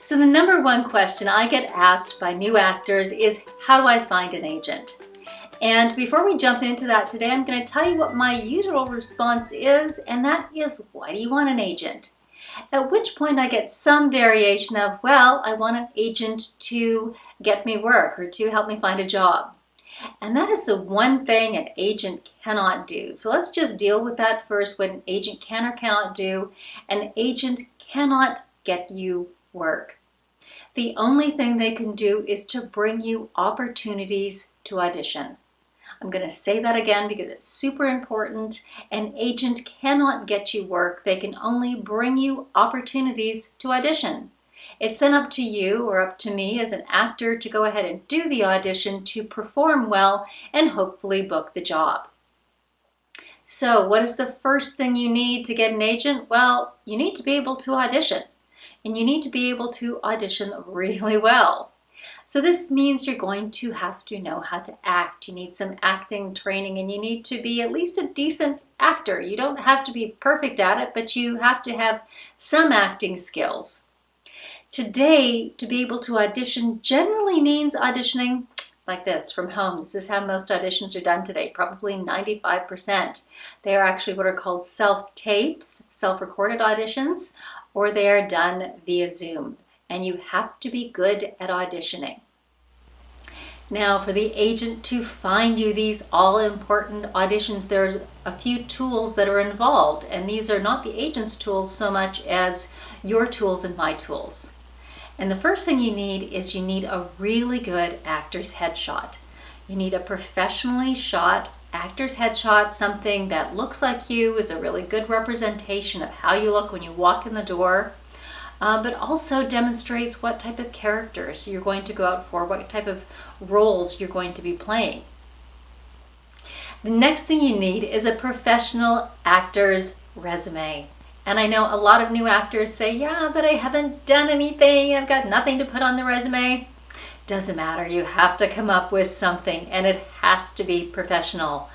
So the number one question I get asked by new actors is, how do I find an agent? And before we jump into that today, I'm going to tell you what my usual response is, and that is, why do you want an agent? At which point I get some variation of, well, I want an agent to get me work or to help me find a job. And that is the one thing an agent cannot do. So let's just deal with that first. What an agent can or cannot do. An agent cannot get you work. The only thing they can do is to bring you opportunities to audition. I'm going to say that again because it's super important. An agent cannot get you work. They can only bring you opportunities to audition. It's then up to you or up to me as an actor to go ahead and do the audition, to perform well, and hopefully book the job. So what is the first thing you need to get an agent? Well, you need to be able to audition. And you need to be able to audition really well. So this means you're going to have to know how to act. You need some acting training, and you need to be at least a decent actor. You don't have to be perfect at it, but you have to have some acting skills. Today, to be able to audition generally means auditioning like this, from home. This is how most auditions are done today, probably 95%. They are actually what are called self-tapes, self-recorded auditions, or they are done via Zoom. And you have to be good at auditioning. Now, for the agent to find you these all-important auditions, there's a few tools that are involved, and these are not the agent's tools so much as your tools and my tools. And the first thing you need is you need a really good actor's headshot. You need a professionally shot actor's headshot, something that looks like you, is a really good representation of how you look when you walk in the door, but also demonstrates what type of characters you're going to go out for, what type of roles you're going to be playing. The next thing you need is a professional actor's resume. And I know a lot of new actors say, yeah, but I haven't done anything. I've got nothing to put on the resume. Doesn't matter. You have to come up with something, and it has to be professional.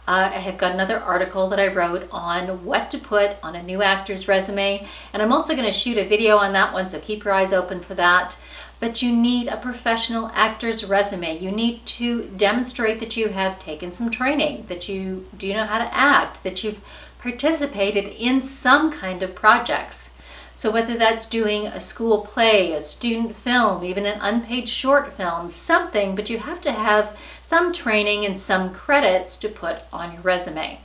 I have got another article that I wrote on what to put on a new actor's resume, and I'm also going to shoot a video on that one, so keep your eyes open for that. But you need a professional actor's resume. You need to demonstrate that you have taken some training, that you do know how to act, that you've participated in some kind of projects. So whether that's doing a school play, a student film, even an unpaid short film, something, but you have to have some training and some credits to put on your resume.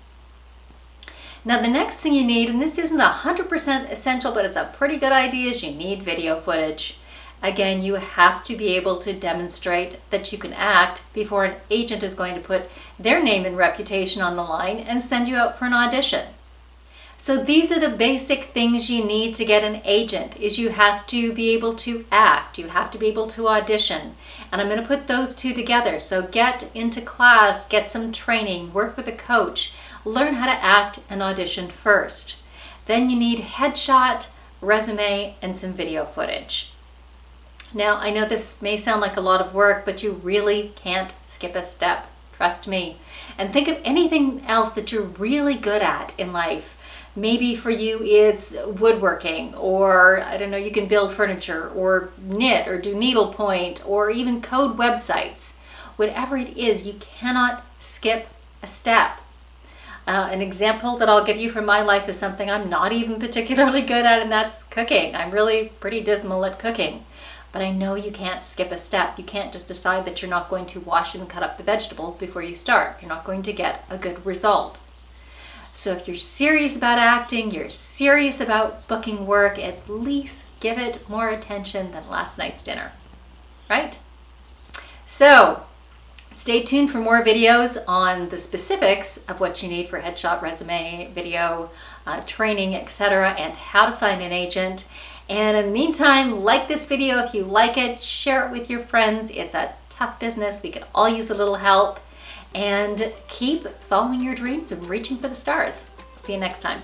Now the next thing you need, and this isn't 100% essential, but it's a pretty good idea, is you need video footage. Again, you have to be able to demonstrate that you can act before an agent is going to put their name and reputation on the line and send you out for an audition. So these are the basic things you need to get an agent, is you have to be able to act, you have to be able to audition. And I'm going to put those two together. So get into class, get some training, work with a coach, learn how to act and audition first. Then you need headshot, resume, and some video footage. Now, I know this may sound like a lot of work, but you really can't skip a step. Trust me. And think of anything else that you're really good at in life. Maybe for you it's woodworking, or I don't know, you can build furniture or knit or do needlepoint or even code websites. Whatever it is, you cannot skip a step. An example that I'll give you from my life is something I'm not even particularly good at, and that's cooking. I'm really pretty dismal at cooking. But I know you can't skip a step. You can't just decide that you're not going to wash and cut up the vegetables before you start. You're not going to get a good result. So if you're serious about acting, you're serious about booking work, at least give it more attention than last night's dinner, right? So stay tuned for more videos on the specifics of what you need for headshot, resume, video, training, etc., and how to find an agent. And in the meantime, like this video if you like it, share it with your friends. It's a tough business. We could all use a little help. And keep following your dreams and reaching for the stars. See you next time.